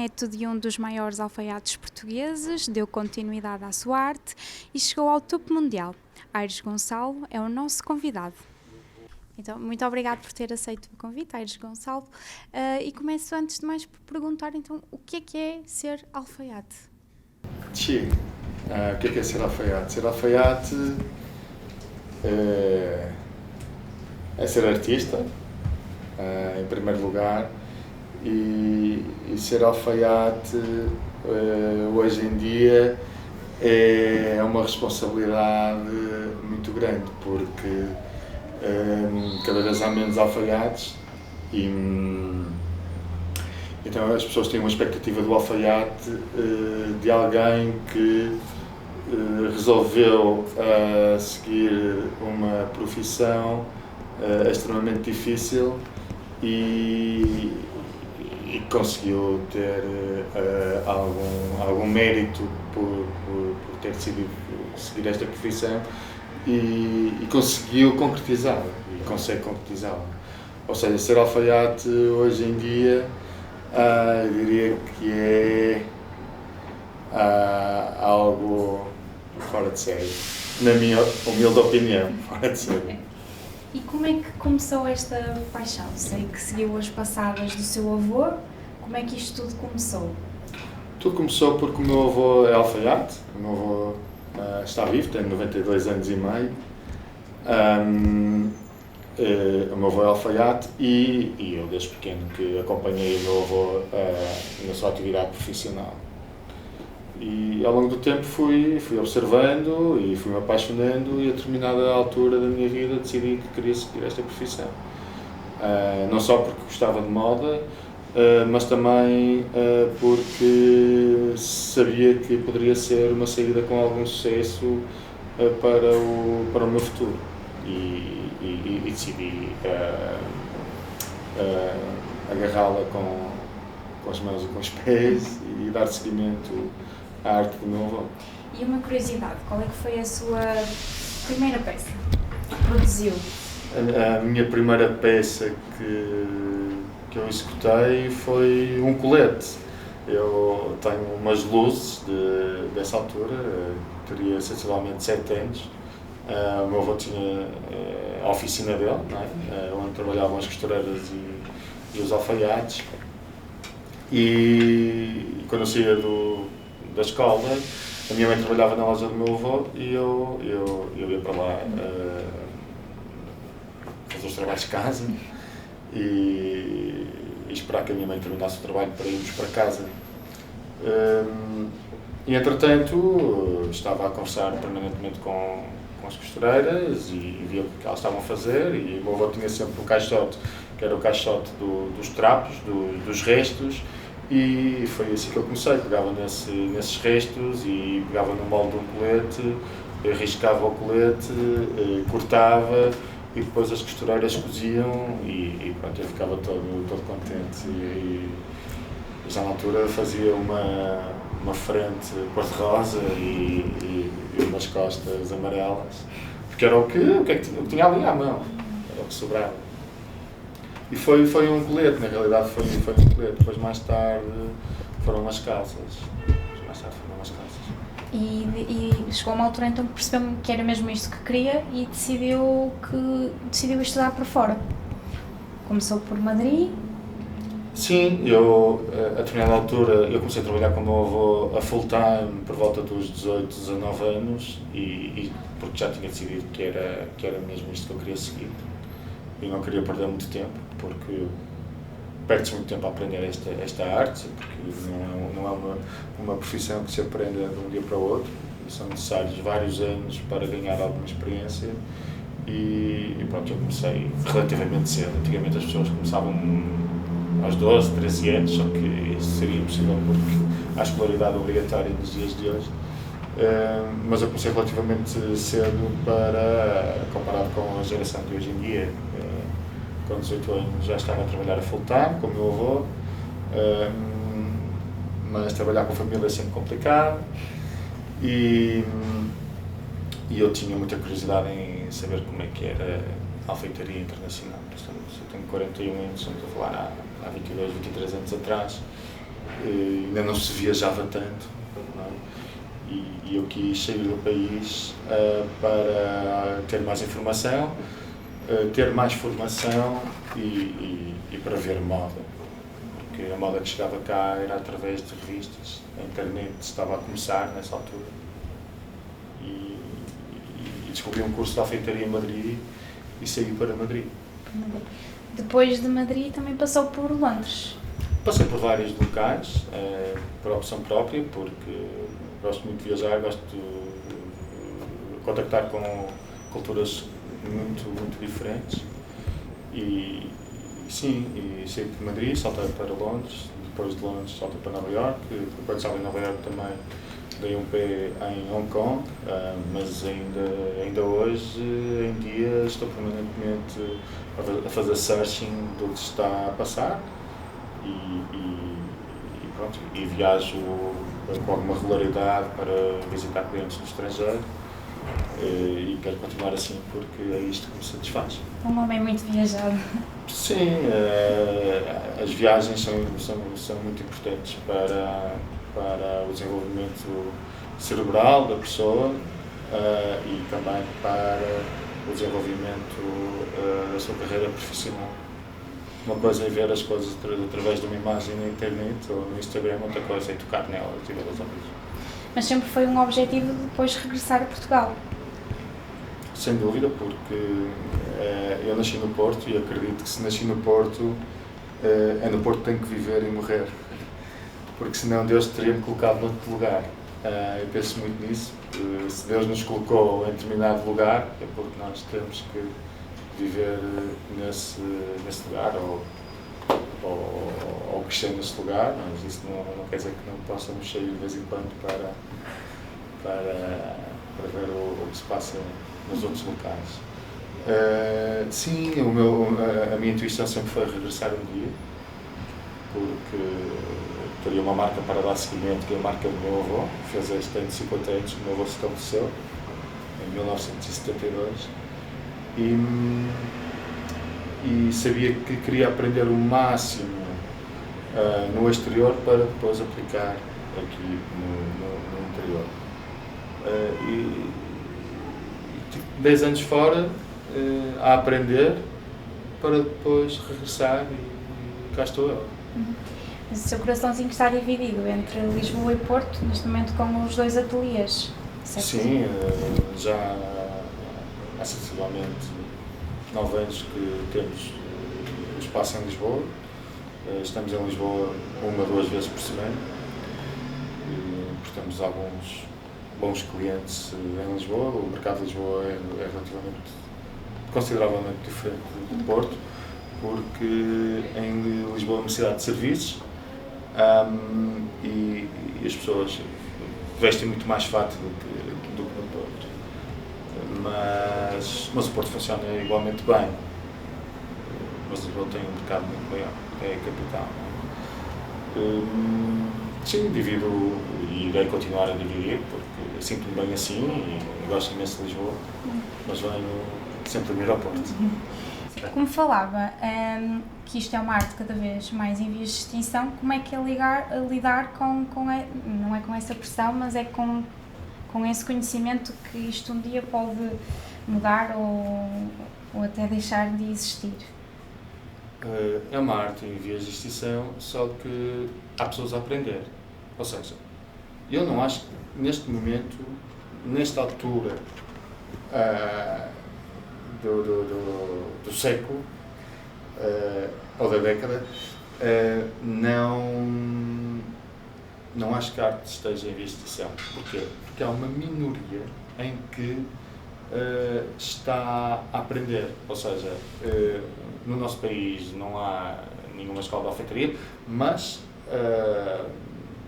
neto de um dos maiores alfaiates portugueses, deu continuidade à sua arte e chegou ao topo mundial. Aires Gonçalo é o nosso convidado. Então, muito obrigado por ter aceito o convite, Aires Gonçalo. E começo, antes de mais, por perguntar, então, o que é ser alfaiate? Sim, o que é ser alfaiate? Ser alfaiate é ser artista, em primeiro lugar, e ser alfaiate hoje em dia é uma responsabilidade muito grande, porque cada vez há menos alfaiates e então as pessoas têm uma expectativa do alfaiate de alguém que resolveu seguir uma profissão extremamente difícil e conseguiu ter algum mérito por ter decidido seguir esta profissão e conseguiu concretizá-la e consegue concretizá-la. Ou seja, ser alfaiate hoje em dia eu diria que é algo fora de série, na minha humilde opinião, fora de série. E como é que começou esta paixão? Sei que seguiu as passadas do seu avô. Como é que isto tudo começou? Tudo começou porque o meu avô é alfaiate. O meu avô está vivo, tem 92 anos e meio. O meu avô é alfaiate e eu desde pequeno que acompanhei o meu avô na sua atividade profissional. E ao longo do tempo fui observando e fui me apaixonando e a determinada altura da minha vida decidi que queria seguir esta profissão. Não só porque gostava de moda, mas também porque sabia que poderia ser uma saída com algum sucesso para o meu futuro. E decidi agarrá-la com as mãos e com os pés e dar seguimento à arte do meu avô. E uma curiosidade, qual é que foi a sua primeira peça que produziu? A minha primeira peça que eu executei foi um colete. Eu tenho umas luzes dessa altura, teria sensivelmente 7 anos. O meu avô tinha a oficina dele, não é? Onde trabalhavam as costureiras e os alfaiates. E quando eu saía da escola, a minha mãe trabalhava na loja do meu avô e eu ia para lá fazer os trabalhos de casa e esperar que a minha mãe terminasse o trabalho para irmos para casa. E entretanto estava a conversar permanentemente com as costureiras e via o que elas estavam a fazer e o meu avô tinha sempre um caixote, que era o caixote dos trapos, dos restos, e foi assim que eu comecei. Pegava nesses restos e pegava no molde de um colete, riscava o colete, cortava e depois as costureiras coziam e pronto, eu ficava todo contente e já na altura fazia uma frente cor-de-rosa e umas costas amarelas, porque era o que tinha ali à mão, era o que sobrava. E foi um colete, na realidade foi um colete. Depois mais tarde foram as calças. E chegou a uma altura então que percebeu que era mesmo isto que queria e decidiu estudar por fora. Começou por Madrid. Sim, a determinada altura eu comecei a trabalhar com o meu avô a full time por volta dos 18, 19 anos e porque já tinha decidido que era mesmo isto que eu queria seguir. E não queria perder muito tempo, porque perde-se muito tempo a aprender esta arte, porque não é uma profissão que se aprenda de um dia para o outro, e são necessários vários anos para ganhar alguma experiência. E pronto, eu comecei relativamente cedo. Antigamente as pessoas começavam aos 12, 13 anos, só que isso seria impossível porque há escolaridade obrigatória nos dias de hoje. Mas eu comecei relativamente cedo comparado com a geração de hoje em dia. Com 18 anos já estava a trabalhar a full time com o meu avô, mas trabalhar com a família é sempre complicado e eu tinha muita curiosidade em saber como é que era a alfeitaria internacional. Portanto, eu tenho 41 anos, estamos a falar há 22, 23 anos atrás. ainda não se viajava tanto, não é? E eu quis sair do país para ter mais informação, ter mais formação e para ver moda. Porque a moda que chegava cá era através de revistas, a internet estava a começar nessa altura. E descobri um curso de alfeitaria em Madrid e saí para Madrid. Depois de Madrid também passou por Londres. Passei por vários locais, por opção própria, porque gosto muito de viajar, gosto de contactar com culturas muito diferentes. E sim, e saí de Madrid, saltei para Londres, depois de Londres saltei para Nova Iorque, depois estava em Nova Iorque também dei um pé em Hong Kong, mas ainda hoje em dia estou permanentemente a fazer searching do que está a passar e pronto, e viajo com alguma regularidade para visitar clientes no estrangeiro e quero continuar assim porque é isto que me satisfaz. Um homem muito viajado. Sim, as viagens são muito importantes para o desenvolvimento cerebral da pessoa e também para o desenvolvimento da sua carreira profissional. Uma coisa é ver as coisas através de uma imagem na internet ou no Instagram, outra coisa é tocar nelas e vê-las ao vivo. Mas sempre foi um objetivo depois regressar a Portugal? Sem dúvida, porque eu nasci no Porto e acredito que se nasci no Porto, é no Porto que tenho que viver e morrer. Porque senão Deus teria-me colocado noutro lugar. Eu penso muito nisso. Se Deus nos colocou em determinado lugar, é porque nós temos que viver nesse lugar ou crescer nesse lugar, mas isso não quer dizer que não possamos sair de vez em quando para ver o que se passa nos outros locais. Sim, a minha intuição sempre foi regressar um dia, porque teria uma marca para dar seguimento, que é a marca do meu avô, que fez este ano de 50 anos que o meu avô se estabeleceu, em 1972, e sabia que queria aprender o máximo no exterior para depois aplicar aqui no interior. E 10 anos fora a aprender para depois regressar e cá estou eu. Mas o seu coraçãozinho está dividido entre Lisboa e Porto, neste momento com os dois ateliês, certo? Sim, já há sensivelmente 9 anos que temos o espaço em Lisboa. Estamos em Lisboa 1 ou 2 vezes por semana. Temos alguns bons clientes em Lisboa. O mercado de Lisboa é relativamente, consideravelmente diferente do Porto, porque em Lisboa é uma cidade de serviços e as pessoas vestem muito mais fato do que no Porto. Mas o Porto funciona igualmente bem. Mas Lisboa tem um mercado muito maior, é a capital. Sim, divido e irei continuar a dividir, porque sinto-me bem assim e gosto imenso de Lisboa, mas venho sempre a vir ao Porto. Como falava, que isto é uma arte cada vez mais em vias de extinção, como é que é lidar não é com essa pressão, mas é com esse conhecimento que isto um dia pode mudar ou até deixar de existir? É uma arte em vias de extinção, só que há pessoas a aprender. Ou seja, eu não acho que neste momento, nesta altura do século ou da década, não acho que a arte esteja em vias de extinção. Porquê? Porque há uma minoria em que está a aprender. Ou seja, no nosso país não há nenhuma escola de alfeitaria, mas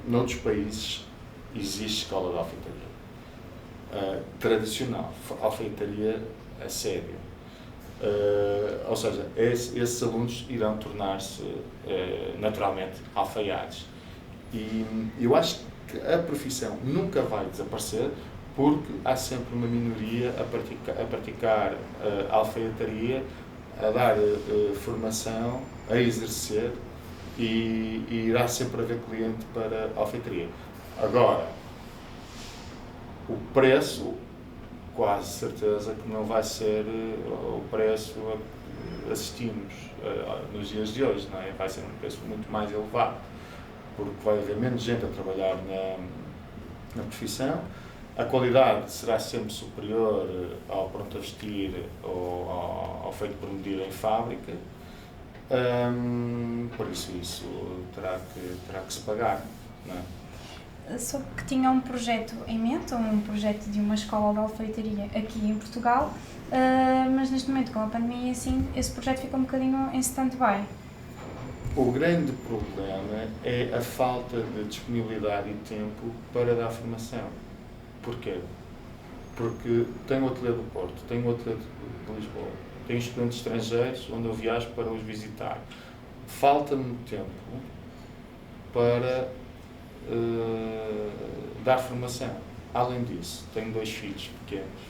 noutros países existe escola de alfeitaria. Tradicional, alfeitaria a sério. Ou seja, esses alunos irão tornar-se naturalmente alfaiates. E eu acho que a profissão nunca vai desaparecer, porque há sempre uma minoria a praticar alfaiataria, a dar formação, a exercer e irá sempre haver cliente para a alfeitaria. Agora, o preço, quase certeza que não vai ser o preço a que assistimos nos dias de hoje, não é? Vai ser um preço muito mais elevado, porque vai haver menos gente a trabalhar na profissão, a qualidade será sempre superior ao pronto a vestir ou ao feito por medida em fábrica, por isso terá que se pagar, não é? Soube que tinha um projeto em mente, um projeto de uma escola de alfeitaria aqui em Portugal, mas neste momento, com a pandemia, assim, esse projeto fica um bocadinho em stand-by. O grande problema é a falta de disponibilidade e tempo para dar formação. Porquê? Porque tenho o ateliê do Porto, tenho o ateliê de Lisboa, tenho estudantes estrangeiros onde eu viajo para os visitar. Falta-me tempo para dar formação. Além disso, tenho 2 filhos pequenos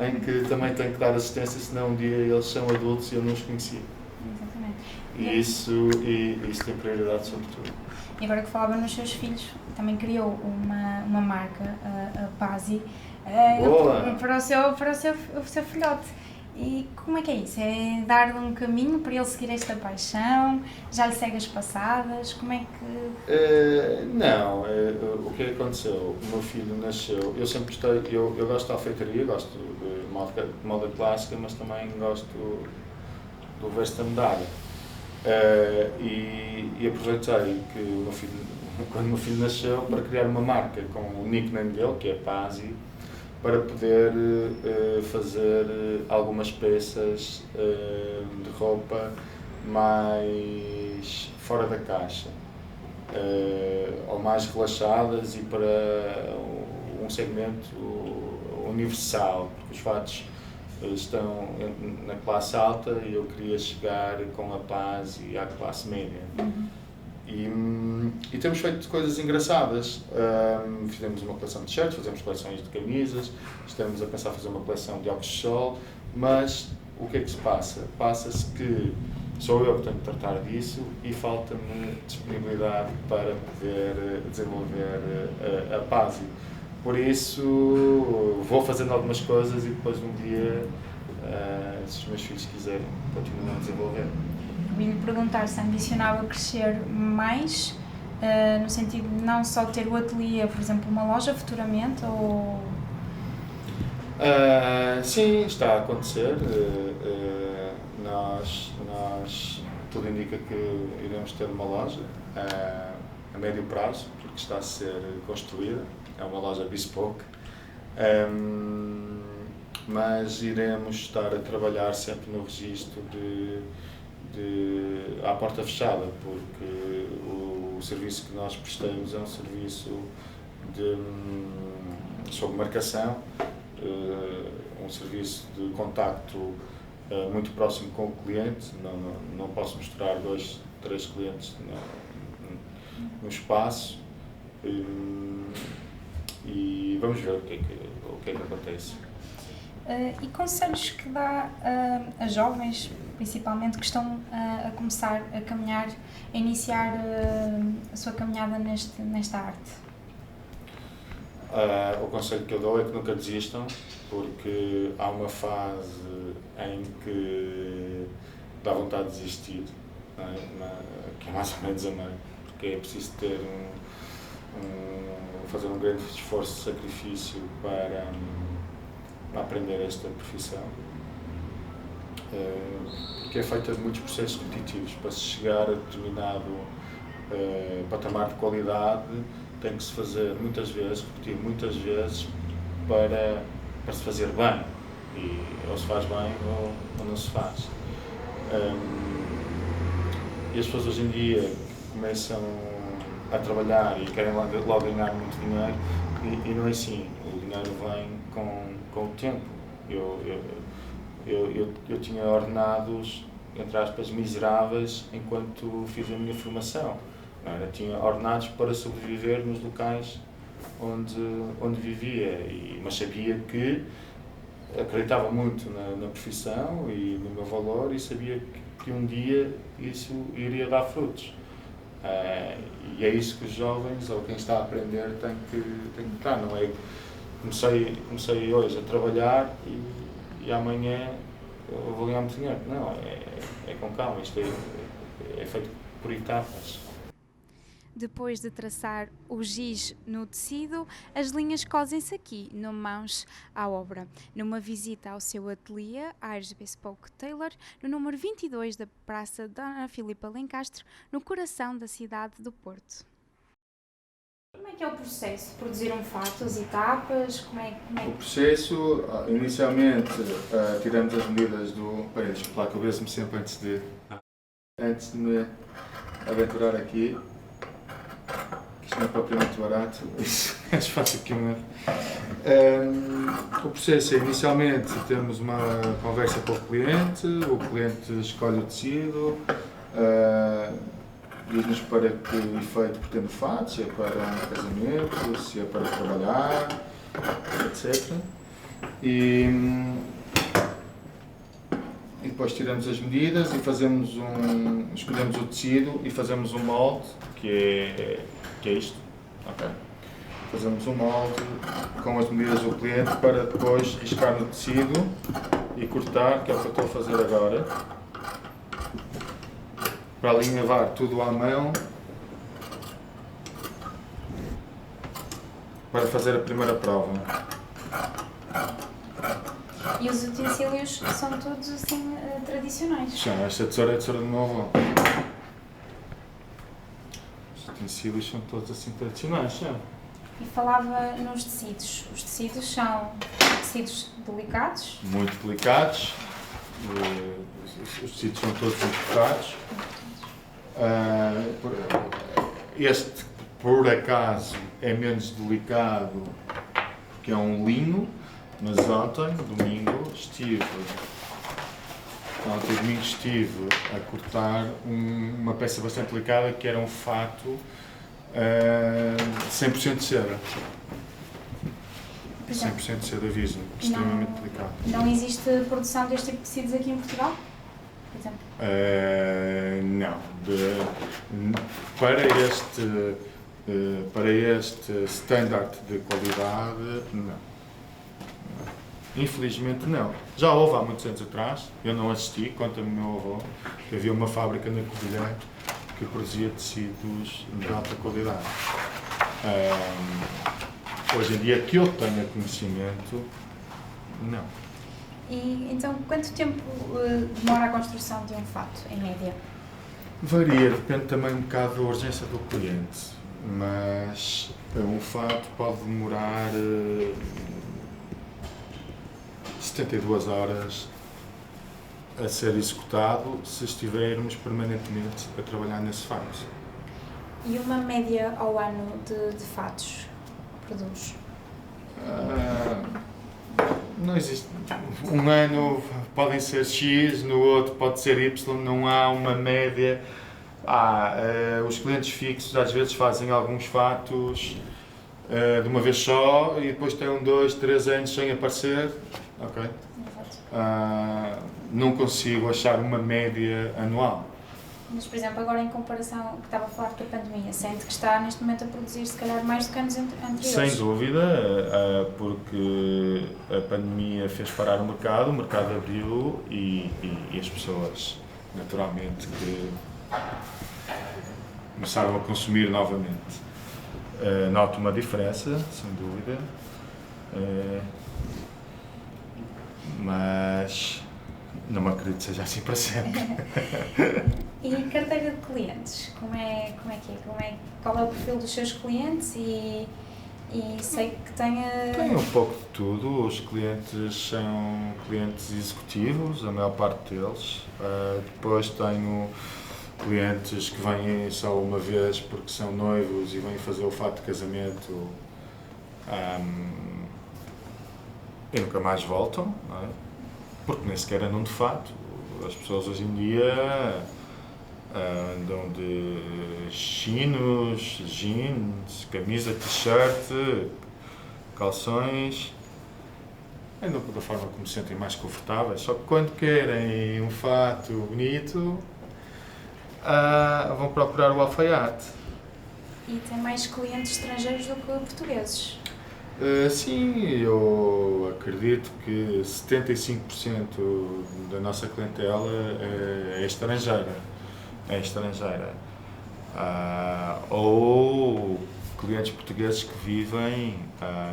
em que também tenho que dar assistência, senão um dia eles são adultos e eu não os conhecia. Exatamente. E isso tem prioridade sobre tudo. E agora que falava nos seus filhos, também criou uma marca, a Pazzi, para o seu filhote. E como é que é isso? É dar-lhe um caminho para ele seguir esta paixão? Já lhe segue as passadas? Como é que... Não, o que aconteceu? O meu filho nasceu, eu sempre gostei, eu gosto de alfeitaria, gosto de moda clássica, mas também gosto do verso da medalha. E aproveitei que quando o meu filho nasceu, para criar uma marca com o nickname dele, que é Pazzi, para poder fazer algumas peças de roupa mais fora da caixa, ou mais relaxadas e para um segmento universal, porque os fatos estão na classe alta e eu queria chegar com a paz e à classe média. E temos feito coisas engraçadas. Fizemos uma coleção de t-shirts, fazemos coleções de camisas, estamos a pensar fazer uma coleção de óculos de sol, mas o que é que se passa? Passa-se que sou eu que tenho que tratar disso e falta-me disponibilidade para poder desenvolver a Pazzi. Por isso, vou fazendo algumas coisas e depois um dia, se os meus filhos quiserem, continuam a desenvolver. Vim-lhe perguntar se ambicionava crescer mais, no sentido de não só ter o ateliê, por exemplo, uma loja futuramente, ou... Sim, está a acontecer. Tudo indica que iremos ter uma loja a médio prazo, porque está a ser construída. É uma loja bespoke, mas iremos estar a trabalhar sempre no registro à porta fechada, porque o serviço que nós prestamos é um serviço sob marcação, um serviço de contacto muito próximo com o cliente. Não posso misturar 2, 3 clientes no espaço. E vamos ver o que é que acontece. E conselhos que dá a jovens, principalmente, que estão a começar a caminhar, a iniciar a sua caminhada nesta arte? O conselho que eu dou é que nunca desistam, porque há uma fase em que dá vontade de desistir, não é? Que é mais ou menos a meio, porque é preciso ter fazer um grande esforço, sacrifício para aprender esta profissão, que é feita de muitos processos repetitivos. Para se chegar a determinado patamar de qualidade, tem que se fazer muitas vezes, repetir muitas vezes para se fazer bem, e ou se faz bem ou não se faz. E as pessoas hoje em dia começam a trabalhar e querem logo ganhar muito dinheiro, e não é assim. O dinheiro vem com o tempo. Eu tinha ordenados, entre aspas, miseráveis enquanto fiz a minha formação. Não era? Tinha ordenados para sobreviver nos locais onde vivia, mas sabia que acreditava muito na profissão e no meu valor, e sabia que um dia isso iria dar frutos. E é isso que os jovens, ou quem está a aprender, tem que estar, não é? Comecei hoje a trabalhar e amanhã eu vou ganhar muito dinheiro. Não, é com calma, isto é feito por etapas. Depois de traçar o giz no tecido, as linhas cosem-se aqui, no mãos à obra. Numa visita ao seu ateliê, Aires Bespoke Tailor, no número 22 da Praça Dona Filipa Lencastre, no coração da cidade do Porto. Como é que é o processo de produzir um fato, as etapas? O processo, inicialmente, tiramos as medidas do... Espera, deixa eu falar que eu vejo-me sempre antes de me aventurar aqui. Isto não é propriamente barato. Isso é mais fácil que um erro. O processo é, inicialmente, temos uma conversa com o cliente escolhe o tecido, diz-nos para que efeito pretende o fato, se é para um casamento, se é para trabalhar, etc. E depois tiramos as medidas e escolhemos o tecido e fazemos um molde, que é isto. Okay. Fazemos um molde com as medidas do cliente para depois riscar no tecido e cortar, que é o que eu estou a fazer agora, para alinhavar tudo à mão, para fazer a primeira prova. E os utensílios são todos assim tradicionais? Sim, esta tesoura é a tesoura do meu avô. Os utensílios são todos assim tradicionais, sim. E falava nos tecidos. Os tecidos são tecidos delicados? Muito delicados. Os tecidos são todos muito delicados. Este, por acaso, é menos delicado porque é um linho, mas ontem, domingo, estive a cortar uma peça bastante delicada que era um fato 100% de seda. 100% de seda virgem, extremamente delicado. Não existe produção deste tipo de tecidos aqui em Portugal? Por exemplo? Não. Para este standard de qualidade, não. Infelizmente não. Já houve há muitos anos atrás, eu não assisti, conta-me o meu avô, que havia uma fábrica na Covilhã que produzia tecidos de alta qualidade. Hoje em dia, que eu tenha conhecimento, não. E então, quanto tempo demora a construção de um fato, em média? Varia, depende também um bocado da urgência do cliente, mas um fato pode demorar 72 horas a ser executado se estivermos permanentemente a trabalhar nesse fato. E uma média ao ano de fatos produz? Não existe. Um ano podem ser X, no outro pode ser Y, não há uma média. Os clientes fixos às vezes fazem alguns fatos de uma vez só e depois têm 2, 3 anos sem aparecer. Ok? Não consigo achar uma média anual. Mas, por exemplo, agora em comparação, que estava a falar com a pandemia, sente que está neste momento a produzir se calhar mais do que anos anteriores? Sem dúvida, porque a pandemia fez parar o mercado abriu e as pessoas, naturalmente, que começaram a consumir novamente. Noto uma diferença, sem dúvida, mas não me acredito que seja assim para sempre. E carteira de clientes, como é que é? Qual é o perfil dos seus clientes e sei que Tem um pouco de tudo. Os clientes são clientes executivos, a maior parte deles. Depois tenho clientes que vêm só uma vez porque são noivos e vêm fazer o fato de casamento e nunca mais voltam, não é? Porque nem sequer andam de fato. As pessoas hoje em dia andam de chinos, jeans, camisa, t-shirt, calções andam da forma como se sentem mais confortáveis, só que quando querem um fato bonito, vão procurar o alfaiate. E tem mais clientes estrangeiros do que portugueses. Sim, eu acredito que 75% da nossa clientela é estrangeira. É estrangeira. Ou clientes portugueses que vivem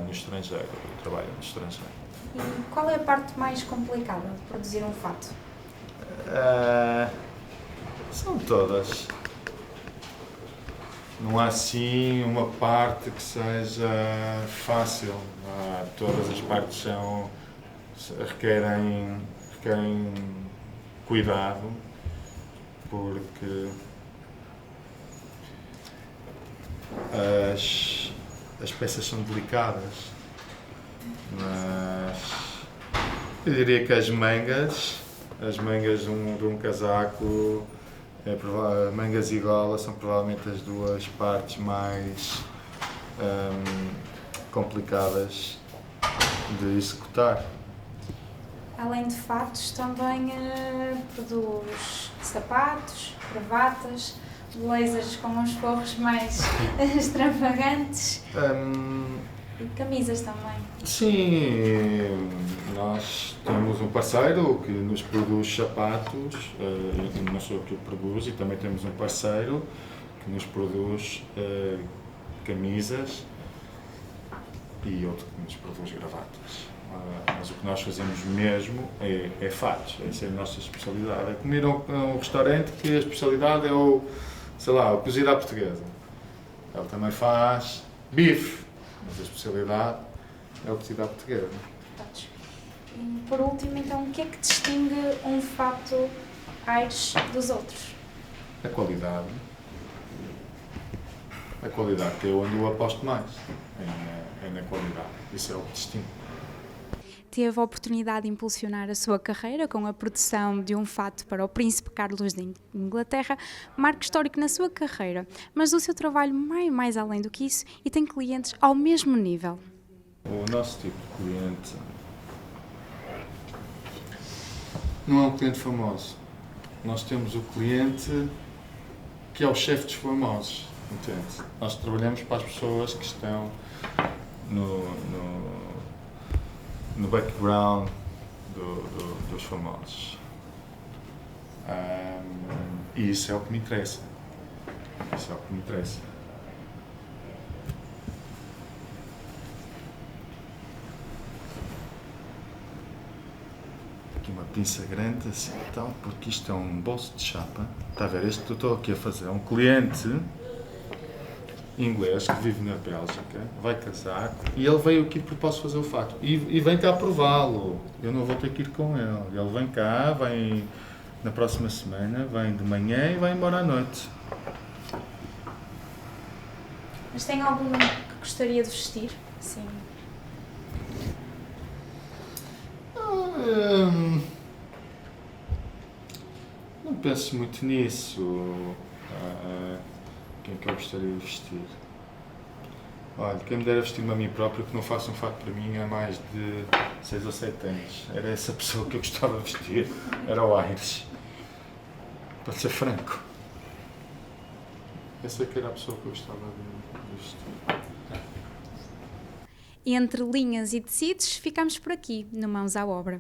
no estrangeiro, trabalham no estrangeiro. E qual é a parte mais complicada de produzir um fato? São todas. Não há assim uma parte que seja fácil. Todas as partes requerem cuidado, porque as peças são delicadas. Mas eu diria que as mangas de um casaco, mangas e gola, são provavelmente as duas partes mais complicadas de executar. Além de fatos, também produz sapatos, gravatas, blazers com uns forros mais extravagantes e camisas também. Sim, nós temos um parceiro que nos produz sapatos, não sou eu que o produzo, e também temos um parceiro que nos produz camisas e outro que nos produz gravatas. Mas o que nós fazemos mesmo é fatos, essa é a nossa especialidade. É comer a um restaurante que a especialidade é a cozida à portuguesa. Ele também faz bife, mas a especialidade é o cozida à portuguesa. E por último, então, o que é que distingue um fato Aires dos outros? A qualidade. A qualidade, que é onde eu aposto mais, é na qualidade. Isso é o que distingue. Teve a oportunidade de impulsionar a sua carreira com a produção de um fato para o Príncipe Carlos de Inglaterra, marco histórico na sua carreira, mas o seu trabalho vai mais além do que isso e tem clientes ao mesmo nível. O nosso tipo de cliente não é um cliente famoso. Nós temos o cliente que é o chefe dos famosos, entende? Nós trabalhamos para as pessoas que estão no background dos famosos. E isso é o que me interessa. Isso é o que me interessa. Aqui uma pinça grande assim, então, porque isto é um bolso de chapa. Está a ver? Este que eu estou aqui a fazer é um cliente inglês que vive na Bélgica, vai casar e ele veio aqui porque posso fazer o fato e vem cá prová-lo. Eu não vou ter que ir com ele. Ele vem cá, vem na próxima semana, vem de manhã e vai embora à noite. Mas tem algum que gostaria de vestir? Sim. Não penso muito nisso. Quem é que eu gostaria de vestir? Olha, quem me dera vestir-me a mim próprio, que não faça um fato para mim há mais de 6 ou 7 anos. Era essa pessoa que eu gostava de vestir, era o Aires. Para ser franco. Essa que era a pessoa que eu gostava de vestir. Entre linhas e tecidos, ficamos por aqui, no Mãos à Obra.